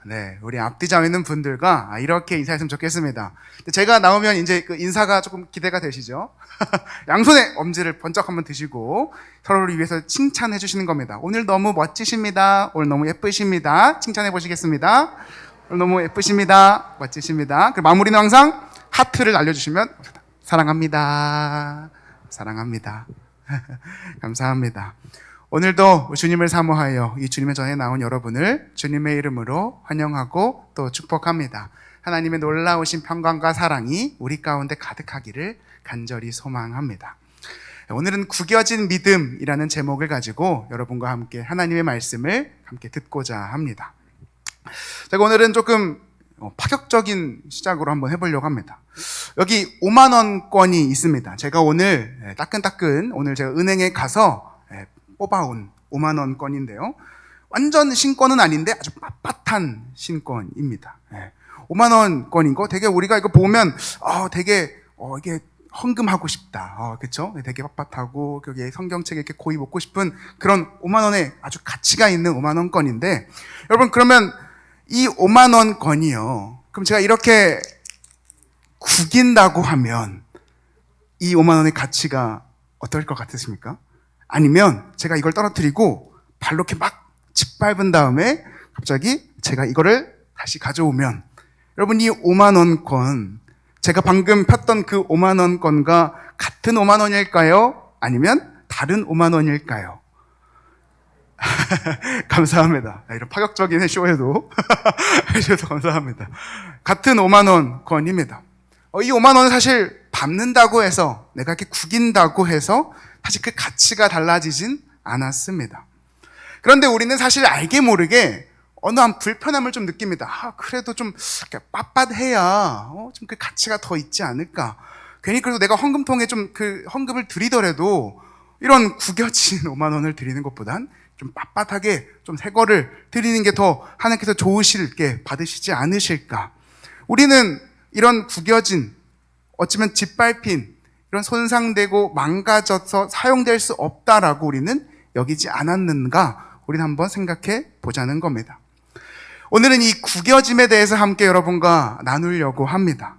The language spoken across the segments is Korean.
네, 우리 앞뒤 점 있는 분들과 이렇게 인사했으면 좋겠습니다. 제가 나오면 이제 그 인사가 조금 기대가 되시죠? 양손에 엄지를 번쩍 한번 드시고 서로를 위해서 칭찬해 주시는 겁니다. 오늘 너무 멋지십니다. 오늘 너무 예쁘십니다. 칭찬해 보시겠습니다. 오늘 너무 예쁘십니다. 멋지십니다. 그리고 마무리는 항상 하트를 날려주시면 사랑합니다. 사랑합니다. 감사합니다. 오늘도 주님을 사모하여 이 주님의 전에 나온 여러분을 주님의 이름으로 환영하고 또 축복합니다. 하나님의 놀라우신 평강과 사랑이 우리 가운데 가득하기를 간절히 소망합니다. 오늘은 구겨진 믿음이라는 제목을 가지고 여러분과 함께 하나님의 말씀을 함께 듣고자 합니다. 제가 오늘은 조금 파격적인 시작으로 한번 해보려고 합니다. 여기 5만 원권이 있습니다. 제가 오늘 따끈따끈 오늘 제가 은행에 가서 뽑아온 5만 원권인데요. 완전 신권은 아닌데 아주 빳빳한 신권입니다. 5만 원권인 거 되게 우리가 이거 보면 되게 이게 헌금하고 싶다. 그렇죠? 되게 빳빳하고 여기 성경책에 이렇게 고이 먹고 싶은 그런 5만 원에 아주 가치가 있는 5만 원권인데 여러분 그러면 이 5만 원권이요. 그럼 제가 이렇게 구긴다고 하면 이 5만 원의 가치가 어떨 것 같으십니까? 아니면 제가 이걸 떨어뜨리고 발로 이렇게 막 짓밟은 다음에 갑자기 제가 이거를 다시 가져오면 여러분 이 5만 원권 제가 방금 폈던 그 5만 원권과 같은 5만 원일까요? 아니면 다른 5만 원일까요? 감사합니다. 이런 파격적인 쇼에도 해주셔서 감사합니다. 같은 5만 원권입니다. 이 5만 원은 사실 밟는다고 해서 내가 이렇게 구긴다고 해서 사실 그 가치가 달라지진 않았습니다. 그런데 우리는 사실 알게 모르게 어느 한 불편함을 좀 느낍니다. 그래도 좀 빳빳해야 좀 그 가치가 더 있지 않을까. 괜히 그래도 내가 헌금통에 좀 그 헌금을 드리더라도 이런 구겨진 5만 원을 드리는 것보단 좀 빳빳하게 좀 새 거를 드리는 게 더 하나님께서 좋으실게 받으시지 않으실까. 우리는 이런 구겨진 어쩌면 짓밟힌 이런 손상되고 망가져서 사용될 수 없다라고 우리는 여기지 않았는가 우리는 한번 생각해 보자는 겁니다. 오늘은 이 구겨짐에 대해서 함께 여러분과 나누려고 합니다.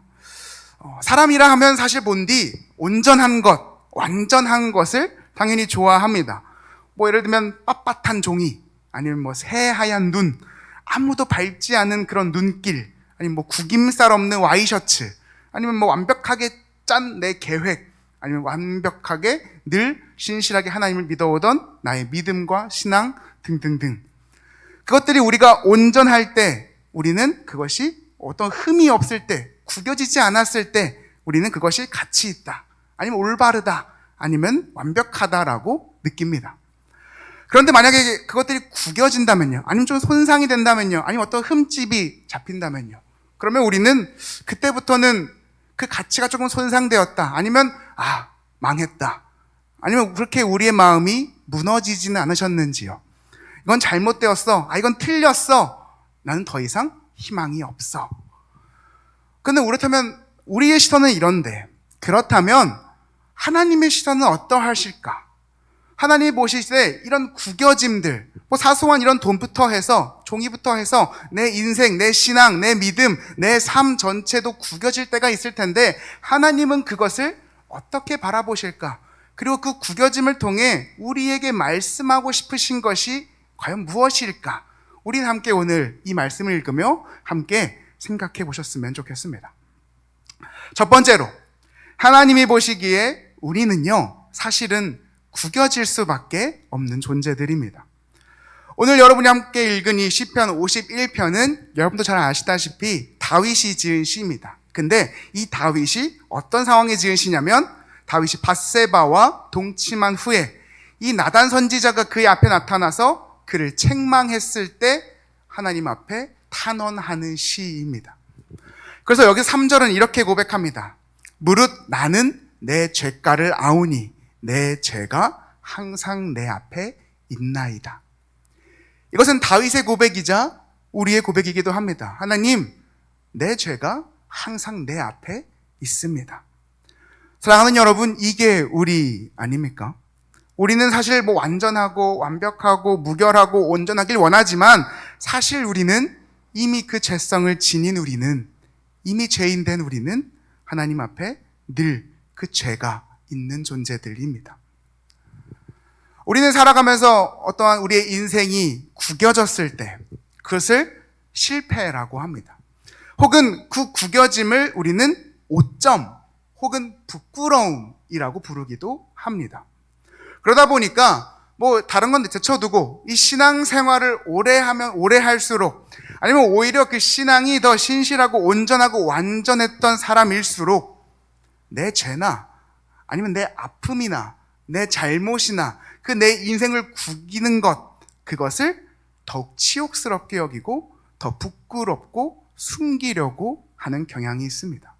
사람이라 하면 사실 본디 온전한 것, 완전한 것을 당연히 좋아합니다. 예를 들면 빳빳한 종이, 아니면 새하얀 눈, 아무도 밟지 않은 그런 눈길, 아니면 구김살 없는 와이셔츠, 아니면 완벽하게 짠 내 계획, 아니면 완벽하게 늘 신실하게 하나님을 믿어오던 나의 믿음과 신앙 등등등. 그것들이 우리가 온전할 때 우리는 그것이 어떤 흠이 없을 때, 구겨지지 않았을 때 우리는 그것이 가치 있다, 아니면 올바르다, 아니면 완벽하다라고 느낍니다. 그런데 만약에 그것들이 구겨진다면요, 아니면 좀 손상이 된다면요, 아니면 어떤 흠집이 잡힌다면요, 그러면 우리는 그때부터는 그 가치가 조금 손상되었다, 아니면 망했다, 아니면 그렇게 우리의 마음이 무너지지는 않으셨는지요. 이건 잘못되었어, 이건 틀렸어, 나는 더 이상 희망이 없어. 근데 그렇다면 우리의 시선은 이런데, 그렇다면 하나님의 시선은 어떠하실까? 하나님이 보실 때 이런 구겨짐들, 사소한 이런 돈부터 해서, 종이부터 해서 내 인생, 내 신앙, 내 믿음, 내 삶 전체도 구겨질 때가 있을 텐데 하나님은 그것을 어떻게 바라보실까? 그리고 그 구겨짐을 통해 우리에게 말씀하고 싶으신 것이 과연 무엇일까? 우리는 함께 오늘 이 말씀을 읽으며 함께 생각해 보셨으면 좋겠습니다. 첫 번째로, 하나님이 보시기에 우리는요, 사실은 구겨질 수밖에 없는 존재들입니다. 오늘 여러분이 함께 읽은 이 시편 51편은 여러분도 잘 아시다시피 다윗이 지은 시입니다. 근데 이 다윗이 어떤 상황에 지은 시냐면 다윗이 밧세바와 동침한 후에 이 나단 선지자가 그의 앞에 나타나서 그를 책망했을 때 하나님 앞에 탄원하는 시입니다. 그래서 여기 3절은 이렇게 고백합니다. 무릇 나는 내 죄가를 아우니 내 죄가 항상 내 앞에 있나이다. 이것은 다윗의 고백이자 우리의 고백이기도 합니다. 하나님, 내 죄가 항상 내 앞에 있습니다. 사랑하는 여러분, 이게 우리 아닙니까? 우리는 사실 완전하고 완벽하고 무결하고 온전하길 원하지만 사실 우리는 이미 그 죄성을 지닌 우리는, 이미 죄인 된 우리는 하나님 앞에 늘 그 죄가 있는 존재들입니다. 우리는 살아가면서 어떠한 우리의 인생이 구겨졌을 때 그것을 실패라고 합니다. 혹은 그 구겨짐을 우리는 오점 혹은 부끄러움이라고 부르기도 합니다. 그러다 보니까 다른 건 제쳐두고 이 신앙생활을 오래 하면 오래 할수록, 아니면 오히려 그 신앙이 더 신실하고 온전하고 완전했던 사람일수록 내 죄나 아니면 내 아픔이나 내 잘못이나 그 내 인생을 구기는 것, 그것을 더욱 치욕스럽게 여기고 더 부끄럽고 숨기려고 하는 경향이 있습니다.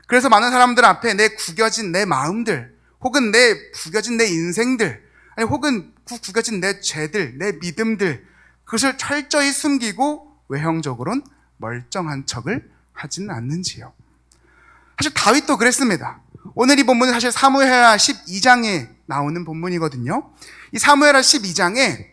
그래서 많은 사람들 앞에 내 구겨진 내 마음들, 혹은 내 구겨진 내 인생들, 아니 혹은 구겨진 내 죄들, 내 믿음들, 그것을 철저히 숨기고 외형적으로는 멀쩡한 척을 하지는 않는지요. 사실 다윗도 그랬습니다. 오늘 이 본문은 사실 사무엘하 12장에 나오는 본문이거든요. 이 사무엘하 12장에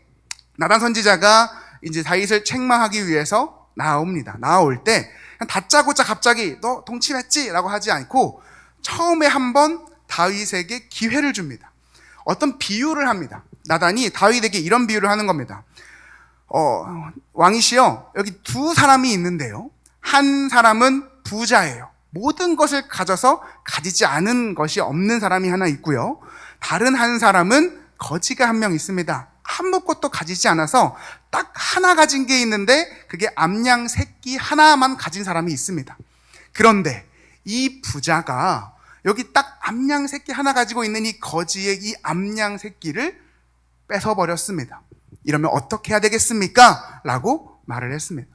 나단 선지자가 이제 다윗을 책망하기 위해서 나옵니다. 나올 때 다짜고짜 갑자기 너 동침했지? 라고 하지 않고 처음에 한번 다윗에게 기회를 줍니다. 어떤 비유를 합니다. 나단이 다윗에게 이런 비유를 하는 겁니다. 왕이시여, 여기 두 사람이 있는데요. 한 사람은 부자예요. 모든 것을 가져서 가지지 않은 것이 없는 사람이 하나 있고요. 다른 한 사람은 거지가 한 명 있습니다. 아무것도 가지지 않아서 딱 하나 가진 게 있는데 그게 암양 새끼 하나만 가진 사람이 있습니다. 그런데 이 부자가 여기 딱 암양 새끼 하나 가지고 있는 이 거지의 이 암양 새끼를 뺏어버렸습니다. 이러면 어떻게 해야 되겠습니까? 라고 말을 했습니다.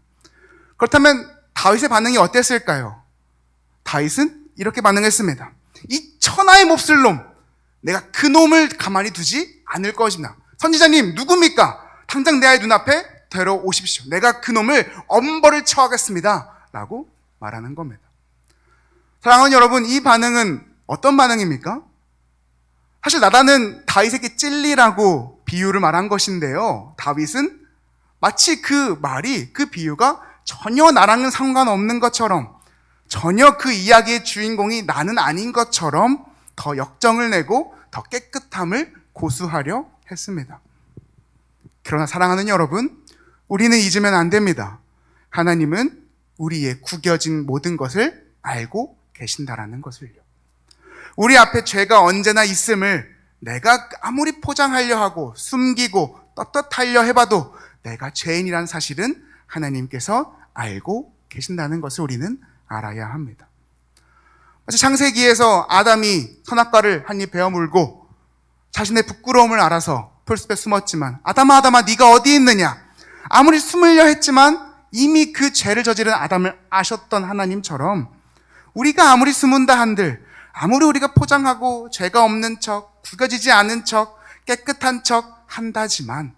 그렇다면 다윗의 반응이 어땠을까요? 다윗은 이렇게 반응했습니다. 이 천하의 몹쓸 놈, 내가 그 놈을 가만히 두지 않을 것이다. 선지자님, 누굽니까? 당장 내 아이 눈앞에 데려오십시오. 내가 그 놈을 엄벌을 처하겠습니다. 라고 말하는 겁니다. 사랑하는 여러분, 이 반응은 어떤 반응입니까? 사실 나단은 다윗에게 찔리라고 비유를 말한 것인데요. 다윗은 마치 그 말이, 그 비유가 전혀 나랑은 상관없는 것처럼, 전혀 그 이야기의 주인공이 나는 아닌 것처럼 더 역정을 내고 더 깨끗함을 고수하려 했습니다. 그러나 사랑하는 여러분, 우리는 잊으면 안 됩니다. 하나님은 우리의 구겨진 모든 것을 알고 계신다라는 것을요. 우리 앞에 죄가 언제나 있음을 내가 아무리 포장하려 하고 숨기고 떳떳하려 해봐도 내가 죄인이라는 사실은 하나님께서 알고 계신다는 것을 우리는 알아야 합니다. 마치 창세기에서 아담이 선악과를 한 입 베어 물고 자신의 부끄러움을 알아서 풀숲에 숨었지만 아담아 네가 어디 있느냐? 아무리 숨으려 했지만 이미 그 죄를 저지른 아담을 아셨던 하나님처럼 우리가 아무리 숨은다 한들, 아무리 우리가 포장하고 죄가 없는 척, 구겨지지 않은 척, 깨끗한 척 한다지만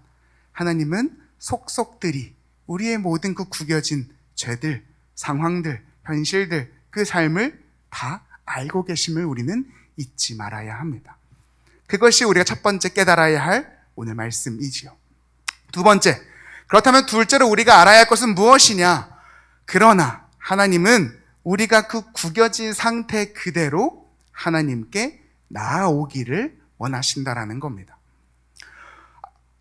하나님은 속속들이 우리의 모든 그 구겨진 죄들, 상황들, 현실들, 그 삶을 다 알고 계심을 우리는 잊지 말아야 합니다. 그것이 우리가 첫 번째 깨달아야 할 오늘 말씀이지요. 두 번째, 그렇다면 둘째로 우리가 알아야 할 것은 무엇이냐? 그러나 하나님은 우리가 그 구겨진 상태 그대로 하나님께 나아오기를 원하신다라는 겁니다.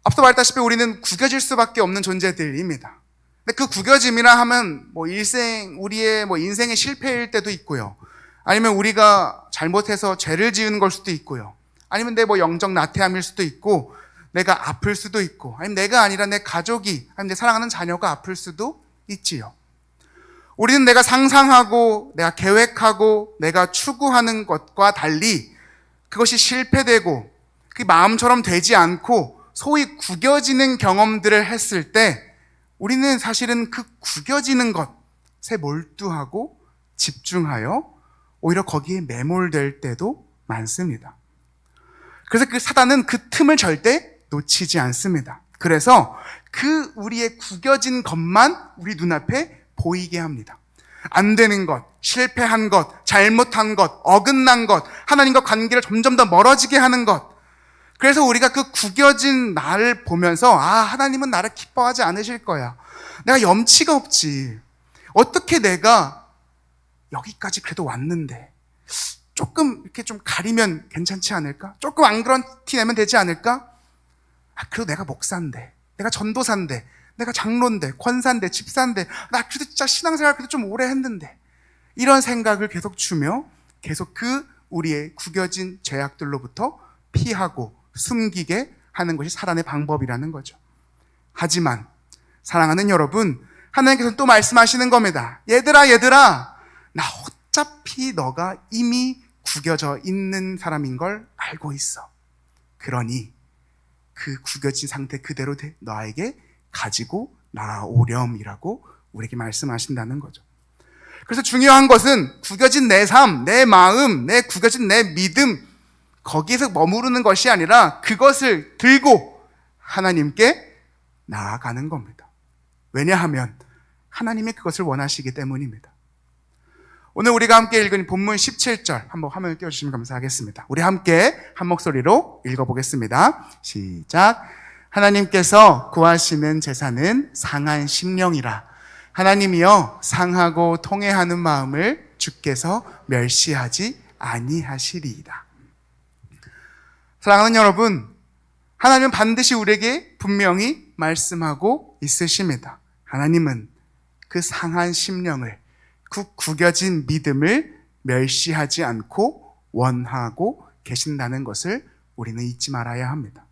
앞서 말했다시피 우리는 구겨질 수밖에 없는 존재들입니다. 근데 그 구겨짐이라 하면 우리의 인생의 실패일 때도 있고요. 아니면 우리가 잘못해서 죄를 지은 걸 수도 있고요. 아니면 내 영적 나태함일 수도 있고, 내가 아플 수도 있고, 아니면 내가 아니라 내 가족이, 아니면 내 사랑하는 자녀가 아플 수도 있지요. 우리는 내가 상상하고, 내가 계획하고, 내가 추구하는 것과 달리 그것이 실패되고, 그 마음처럼 되지 않고, 소위 구겨지는 경험들을 했을 때, 우리는 사실은 그 구겨지는 것에 몰두하고 집중하여 오히려 거기에 매몰될 때도 많습니다. 그래서 그 사단은 그 틈을 절대 놓치지 않습니다. 그래서 그 우리의 구겨진 것만 우리 눈앞에 보이게 합니다. 안 되는 것, 실패한 것, 잘못한 것, 어긋난 것, 하나님과 관계를 점점 더 멀어지게 하는 것, 그래서 우리가 그 구겨진 나를 보면서 하나님은 나를 기뻐하지 않으실 거야. 내가 염치가 없지. 어떻게 내가 여기까지 그래도 왔는데 조금 이렇게 좀 가리면 괜찮지 않을까? 조금 안 그런 티 내면 되지 않을까? 그래도 내가 목사인데, 내가 전도사인데, 내가 장로인데, 권사인데, 집사인데, 나 그래도 진짜 신앙생활 그래도 좀 오래 했는데, 이런 생각을 계속 주며 계속 우리의 구겨진 죄악들로부터 피하고 숨기게 하는 것이 살아내 방법이라는 거죠. 하지만 사랑하는 여러분, 하나님께서는 또 말씀하시는 겁니다. 얘들아, 나 어차피 너가 이미 구겨져 있는 사람인 걸 알고 있어. 그러니 그 구겨진 상태 그대로 너에게 가지고 나오렴이라고 우리에게 말씀하신다는 거죠. 그래서 중요한 것은 구겨진 내 삶, 내 마음, 내 구겨진 내 믿음, 거기에서 머무르는 것이 아니라 그것을 들고 하나님께 나아가는 겁니다. 왜냐하면 하나님이 그것을 원하시기 때문입니다. 오늘 우리가 함께 읽은 본문 17절 한번 화면을 띄워주시면 감사하겠습니다. 우리 함께 한 목소리로 읽어보겠습니다. 시작. 하나님께서 구하시는 제사는 상한 심령이라. 하나님이여 상하고 통회하는 마음을 주께서 멸시하지 아니하시리이다. 사랑하는 여러분, 하나님은 반드시 우리에게 분명히 말씀하고 있으십니다. 하나님은 그 상한 심령을, 그 구겨진 믿음을 멸시하지 않고 원하고 계신다는 것을 우리는 잊지 말아야 합니다.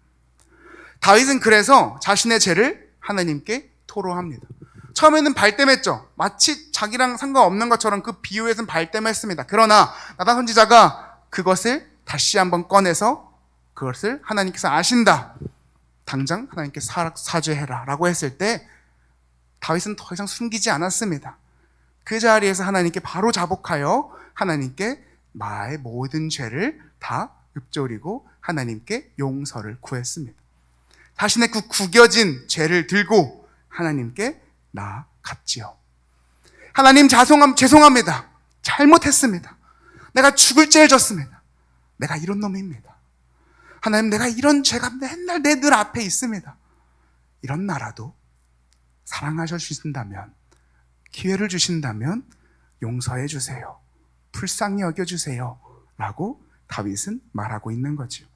다윗은 그래서 자신의 죄를 하나님께 토로합니다. 처음에는 발뺌했죠. 마치 자기랑 상관없는 것처럼 그 비유에서는 발뺌했습니다. 그러나 나단 선지자가 그것을 다시 한번 꺼내서 그것을 하나님께서 아신다. 당장 하나님께 사죄해라 라고 했을 때 다윗은 더 이상 숨기지 않았습니다. 그 자리에서 하나님께 바로 자복하여 하나님께 나의 모든 죄를 다 읊조리고 하나님께 용서를 구했습니다. 자신의 그 구겨진 죄를 들고 하나님께 나아갔지요. 하나님 죄송합니다. 잘못했습니다. 내가 죽을 죄를 졌습니다. 내가 이런 놈입니다. 하나님, 내가 이런 죄가 맨날 내 늘 앞에 있습니다. 이런 나라도 사랑하셔 주신다면, 기회를 주신다면 용서해 주세요. 불쌍히 여겨주세요. 라고 다윗은 말하고 있는 거죠.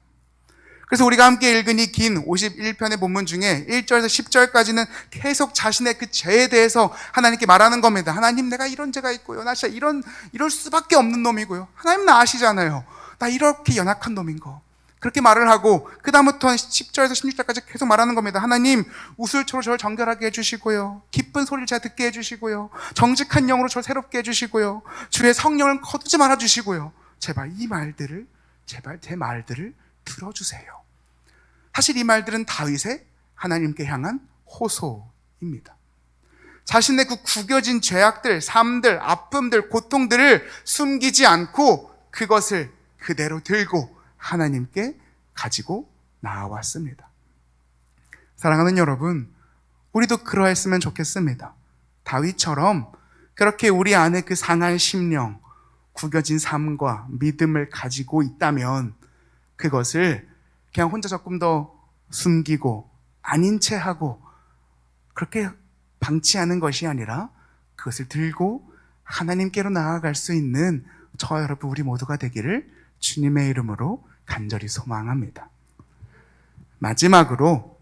그래서 우리가 함께 읽은 이 긴 51편의 본문 중에 1절에서 10절까지는 계속 자신의 그 죄에 대해서 하나님께 말하는 겁니다. 하나님, 내가 이런 죄가 있고요. 나 진짜 이럴 수밖에 없는 놈이고요. 하나님 나 아시잖아요. 나 이렇게 연약한 놈인 거. 그렇게 말을 하고 그 다음부터 10절에서 16절까지 계속 말하는 겁니다. 하나님, 우술초로 저를 정결하게 해주시고요. 기쁜 소리를 제가 듣게 해주시고요. 정직한 영으로 저를 새롭게 해주시고요. 주의 성령을 거두지 말아주시고요. 제발 제 말들을 들어주세요. 사실 이 말들은 다윗의 하나님께 향한 호소입니다. 자신의 그 구겨진 죄악들, 삶들, 아픔들, 고통들을 숨기지 않고 그것을 그대로 들고 하나님께 가지고 나아왔습니다. 사랑하는 여러분, 우리도 그러했으면 좋겠습니다. 다윗처럼 그렇게 우리 안에 그 상한 심령, 구겨진 삶과 믿음을 가지고 있다면 그것을 그냥 혼자 조금 더 숨기고 아닌 채 하고 그렇게 방치하는 것이 아니라 그것을 들고 하나님께로 나아갈 수 있는 저와 여러분 우리 모두가 되기를 주님의 이름으로 간절히 소망합니다. 마지막으로,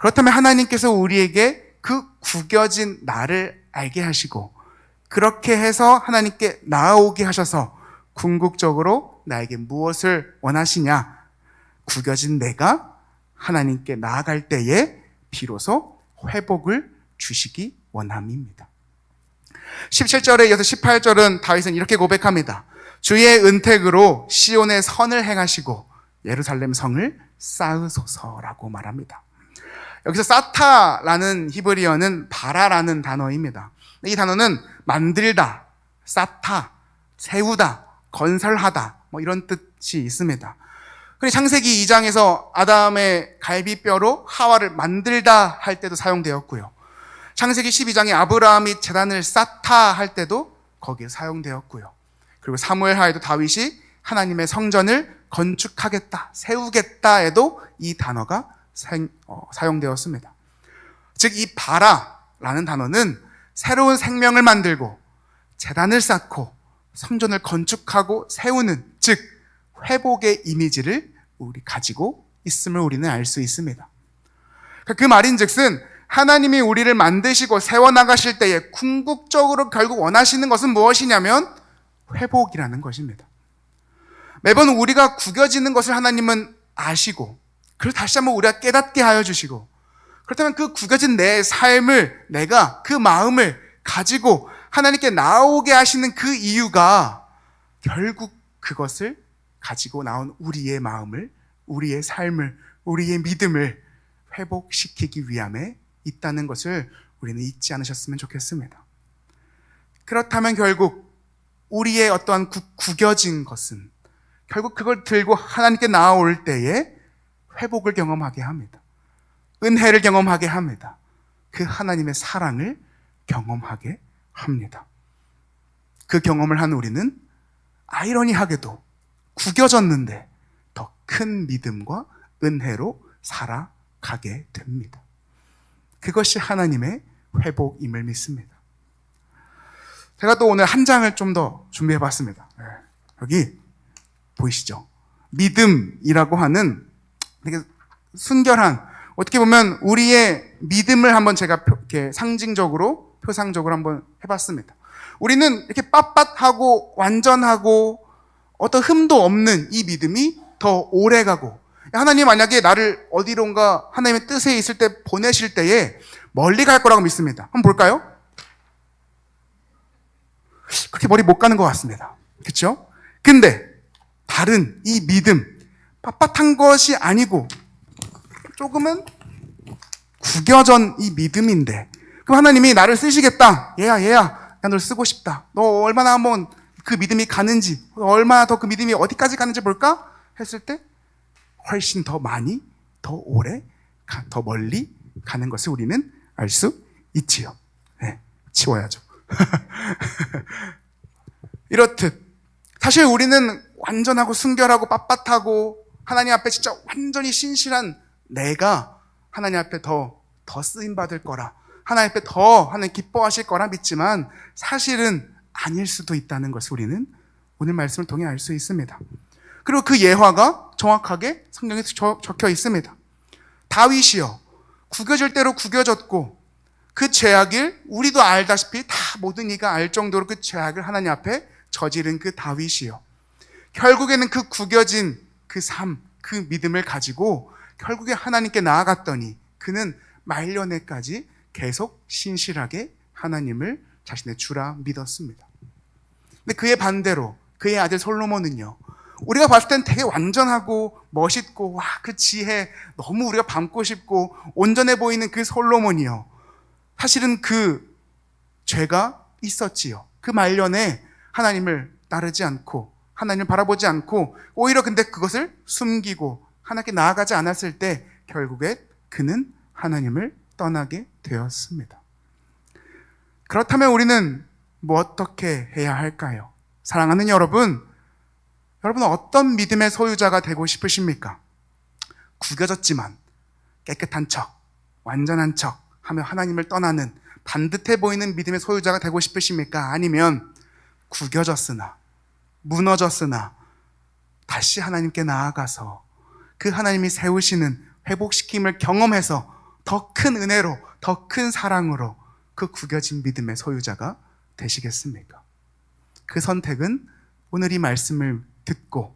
그렇다면 하나님께서 우리에게 그 구겨진 나를 알게 하시고 그렇게 해서 하나님께 나아오게 하셔서 궁극적으로 나에게 무엇을 원하시냐? 구겨진 내가 하나님께 나아갈 때에 비로소 회복을 주시기 원함입니다. 17절에 이어서 18절은 다윗은 이렇게 고백합니다. 주의 은택으로 시온의 선을 행하시고 예루살렘 성을 쌓으소서라고 말합니다. 여기서 사타라는 히브리어는 바라라는 단어입니다. 이 단어는 만들다, 쌓다, 세우다, 건설하다 이런 뜻이 있습니다. 그리고 창세기 2장에서 아담의 갈비뼈로 하와를 만들다 할 때도 사용되었고요. 창세기 12장에 아브라함이 제단을 쌓다 할 때도 거기에 사용되었고요. 그리고 사무엘하에도 다윗이 하나님의 성전을 건축하겠다, 세우겠다에도 이 단어가 사용되었습니다. 즉, 이 바라라는 단어는 새로운 생명을 만들고 제단을 쌓고 성전을 건축하고 세우는, 즉 회복의 이미지를 우리 가지고 있음을 우리는 알 수 있습니다. 그 말인즉슨 하나님이 우리를 만드시고 세워나가실 때에 궁극적으로 결국 원하시는 것은 무엇이냐면 회복이라는 것입니다. 매번 우리가 구겨지는 것을 하나님은 아시고, 그리고 다시 한번 우리가 깨닫게 하여 주시고, 그렇다면 그 구겨진 내 삶을, 내가 그 마음을 가지고 하나님께 나오게 하시는 그 이유가 결국 그것을 가지고 나온 우리의 마음을, 우리의 삶을, 우리의 믿음을 회복시키기 위함에 있다는 것을 우리는 잊지 않으셨으면 좋겠습니다. 그렇다면 결국 우리의 어떠한 구겨진 것은 결국 그걸 들고 하나님께 나아올 때에 회복을 경험하게 합니다. 은혜를 경험하게 합니다. 그 하나님의 사랑을 경험하게 합니다. 그 경험을 한 우리는 아이러니하게도 구겨졌는데 더 큰 믿음과 은혜로 살아가게 됩니다. 그것이 하나님의 회복임을 믿습니다. 제가 또 오늘 한 장을 좀 더 준비해 봤습니다. 여기 보이시죠? 믿음이라고 하는 되게 순결한, 어떻게 보면 우리의 믿음을 한번 제가 이렇게 상징적으로, 표상적으로 한번 해봤습니다. 우리는 이렇게 빳빳하고 완전하고 어떤 흠도 없는 이 믿음이 더 오래가고, 하나님 만약에 나를 어디론가 하나님의 뜻에 있을 때 보내실 때에 멀리 갈 거라고 믿습니다. 한번 볼까요? 그렇게 멀리 못 가는 것 같습니다. 그렇죠? 근데 다른 이 믿음, 빳빳한 것이 아니고 조금은 구겨진 이 믿음인데, 그럼 하나님이 나를 쓰시겠다. 얘야, 나 널 쓰고 싶다. 너 얼마나 한번 그 믿음이 가는지, 얼마나 더 그 믿음이 어디까지 가는지 볼까? 했을 때 훨씬 더 많이, 더 오래, 더 멀리 가는 것을 우리는 알 수 있지요. 네, 치워야죠. 이렇듯 사실 우리는 완전하고 순결하고 빳빳하고 하나님 앞에 진짜 완전히 신실한 내가 하나님 앞에 더 쓰임받을 거라, 하나님 앞에 더 하나님 기뻐하실 거라 믿지만 사실은 아닐 수도 있다는 것을 우리는 오늘 말씀을 통해 알 수 있습니다. 그리고 그 예화가 정확하게 성경에 적혀 있습니다. 다윗이요, 구겨질 대로 구겨졌고 그 죄악을 우리도 알다시피 다 모든 이가 알 정도로 그 죄악을 하나님 앞에 저지른 그 다윗이요, 결국에는 그 구겨진 그 삶, 그 믿음을 가지고 결국에 하나님께 나아갔더니 그는 말년에까지 계속 신실하게 하나님을 자신의 주라 믿었습니다. 근데 그의 반대로 그의 아들 솔로몬은요, 우리가 봤을 땐 되게 완전하고 멋있고, 와, 그 지혜 너무 우리가 밟고 싶고 온전해 보이는 그 솔로몬이요, 사실은 그 죄가 있었지요. 그 말년에 하나님을 따르지 않고 하나님을 바라보지 않고 오히려 근데 그것을 숨기고 하나님께 나아가지 않았을 때 결국에 그는 하나님을 떠나게 되었습니다. 그렇다면 우리는 뭐 어떻게 해야 할까요? 사랑하는 여러분은 어떤 믿음의 소유자가 되고 싶으십니까? 구겨졌지만 깨끗한 척, 완전한 척 하며 하나님을 떠나는 반듯해 보이는 믿음의 소유자가 되고 싶으십니까? 아니면 구겨졌으나 무너졌으나 다시 하나님께 나아가서 그 하나님이 세우시는 회복시킴을 경험해서 더 큰 은혜로, 더 큰 사랑으로 그 구겨진 믿음의 소유자가 되시겠습니까? 그 선택은 오늘 이 말씀을 듣고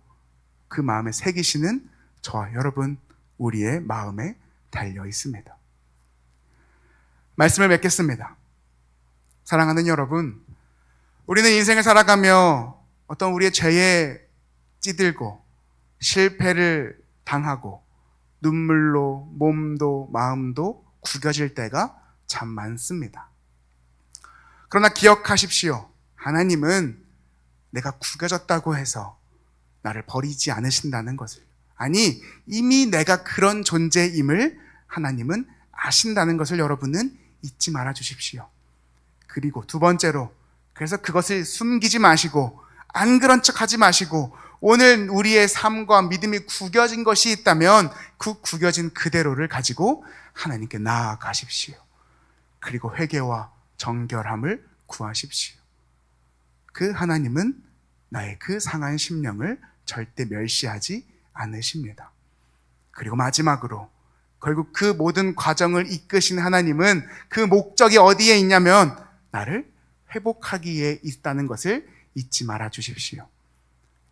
그 마음에 새기시는 저와 여러분, 우리의 마음에 달려 있습니다. 말씀을 맺겠습니다. 사랑하는 여러분, 우리는 인생을 살아가며 어떤 우리의 죄에 찌들고 실패를 당하고 눈물로 몸도 마음도 구겨질 때가 참 많습니다. 그러나 기억하십시오. 하나님은 내가 구겨졌다고 해서 나를 버리지 않으신다는 것을, 아니 이미 내가 그런 존재임을 하나님은 아신다는 것을 여러분은 잊지 말아 주십시오. 그리고 두 번째로, 그래서 그것을 숨기지 마시고 안 그런 척 하지 마시고 오늘 우리의 삶과 믿음이 구겨진 것이 있다면 그 구겨진 그대로를 가지고 하나님께 나아가십시오. 그리고 회개와 정결함을 구하십시오. 그 하나님은 나의 그 상한 심령을 절대 멸시하지 않으십니다. 그리고 마지막으로 결국 그 모든 과정을 이끄신 하나님은 그 목적이 어디에 있냐면 나를 회복하기에 있다는 것을 잊지 말아 주십시오.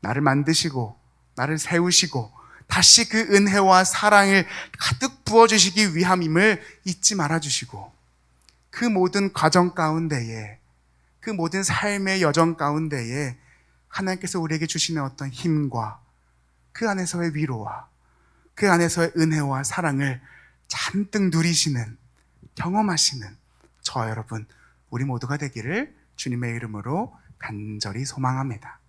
나를 만드시고 나를 세우시고 다시 그 은혜와 사랑을 가득 부어주시기 위함임을 잊지 말아 주시고 그 모든 과정 가운데에 그 모든 삶의 여정 가운데에 하나님께서 우리에게 주시는 어떤 힘과 그 안에서의 위로와 그 안에서의 은혜와 사랑을 잔뜩 누리시는, 경험하시는 저와 여러분, 우리 모두가 되기를 주님의 이름으로 간절히 소망합니다.